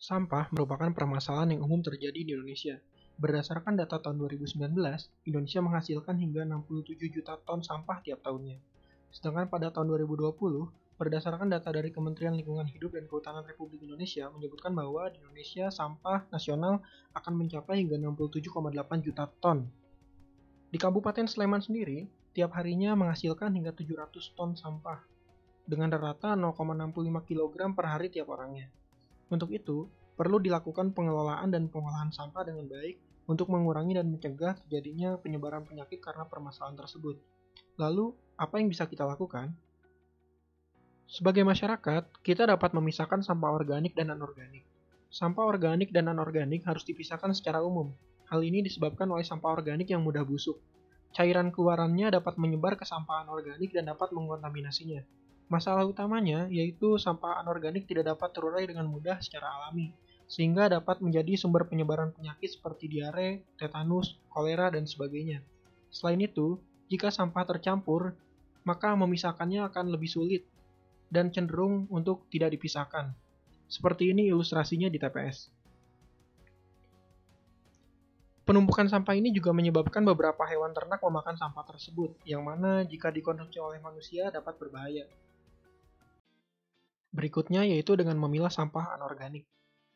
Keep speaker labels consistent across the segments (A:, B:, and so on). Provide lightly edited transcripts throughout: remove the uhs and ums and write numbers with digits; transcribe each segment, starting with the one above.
A: Sampah merupakan permasalahan yang umum terjadi di Indonesia. Berdasarkan data tahun 2019, Indonesia menghasilkan hingga 67 juta ton sampah tiap tahunnya. Sedangkan pada tahun 2020, berdasarkan data dari Kementerian Lingkungan Hidup dan Kehutanan Republik Indonesia menyebutkan bahwa di Indonesia sampah nasional akan mencapai hingga 67,8 juta ton. Di Kabupaten Sleman sendiri, tiap harinya menghasilkan hingga 700 ton sampah dengan rata 0,65 kg per hari tiap orangnya. Untuk itu, perlu dilakukan pengelolaan dan pengolahan sampah dengan baik untuk mengurangi dan mencegah terjadinya penyebaran penyakit karena permasalahan tersebut. Lalu, apa yang bisa kita lakukan? Sebagai masyarakat, kita dapat memisahkan sampah organik dan anorganik. Sampah organik dan anorganik harus dipisahkan secara umum. Hal ini disebabkan oleh sampah organik yang mudah busuk. Cairan keluarannya dapat menyebar ke sampah anorganik dan dapat mengontaminasinya. Masalah utamanya yaitu sampah anorganik tidak dapat terurai dengan mudah secara alami, sehingga dapat menjadi sumber penyebaran penyakit seperti diare, tetanus, kolera, dan sebagainya. Selain itu, jika sampah tercampur, maka memisahkannya akan lebih sulit dan cenderung untuk tidak dipisahkan. Seperti ini ilustrasinya di TPS. Penumpukan sampah ini juga menyebabkan beberapa hewan ternak memakan sampah tersebut, yang mana jika dikonsumsi oleh manusia dapat berbahaya. Berikutnya yaitu dengan memilah sampah anorganik.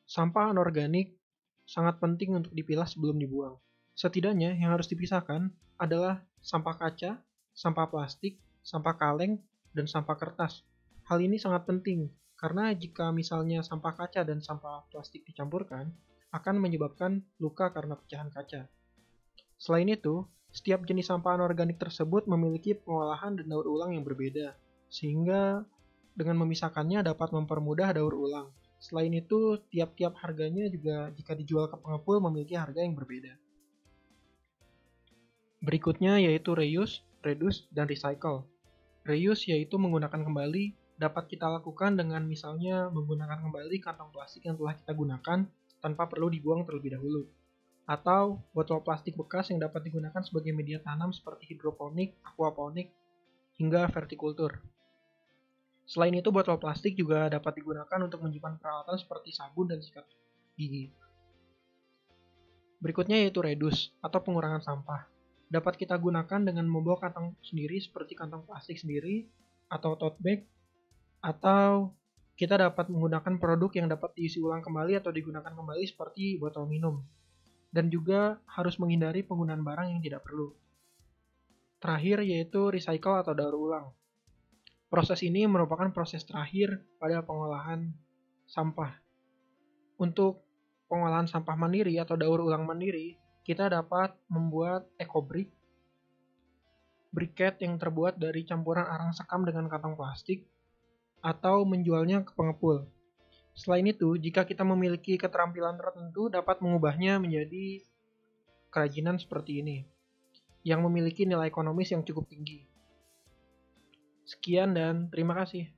A: Sampah anorganik sangat penting untuk dipilah sebelum dibuang. Setidaknya yang harus dipisahkan adalah sampah kaca, sampah plastik, sampah kaleng, dan sampah kertas. Hal ini sangat penting karena jika misalnya sampah kaca dan sampah plastik dicampurkan, akan menyebabkan luka karena pecahan kaca. Selain itu, setiap jenis sampah anorganik tersebut memiliki pengolahan dan daur ulang yang berbeda, sehingga dengan memisahkannya dapat mempermudah daur ulang. Selain itu, tiap-tiap harganya juga jika dijual ke pengepul memiliki harga yang berbeda. Berikutnya yaitu reuse, reduce, dan recycle. Reuse yaitu menggunakan kembali, dapat kita lakukan dengan misalnya menggunakan kembali kantong plastik yang telah kita gunakan tanpa perlu dibuang terlebih dahulu. Atau botol plastik bekas yang dapat digunakan sebagai media tanam seperti hidroponik, aquaponik, hingga vertikultur. Selain itu, botol plastik juga dapat digunakan untuk menyimpan peralatan seperti sabun dan sikat gigi. Berikutnya yaitu reduce atau pengurangan sampah. Dapat kita gunakan dengan membawa kantong sendiri seperti kantong plastik sendiri atau tote bag, atau kita dapat menggunakan produk yang dapat diisi ulang kembali atau digunakan kembali seperti botol minum. Dan juga harus menghindari penggunaan barang yang tidak perlu. Terakhir yaitu recycle atau daur ulang. Proses ini merupakan proses terakhir pada pengolahan sampah. Untuk pengolahan sampah mandiri atau daur ulang mandiri, kita dapat membuat eco-brick, briquette yang terbuat dari campuran arang sekam dengan kantong plastik, atau menjualnya ke pengepul. Selain itu, jika kita memiliki keterampilan tertentu, dapat mengubahnya menjadi kerajinan seperti ini, yang memiliki nilai ekonomis yang cukup tinggi. Sekian dan terima kasih.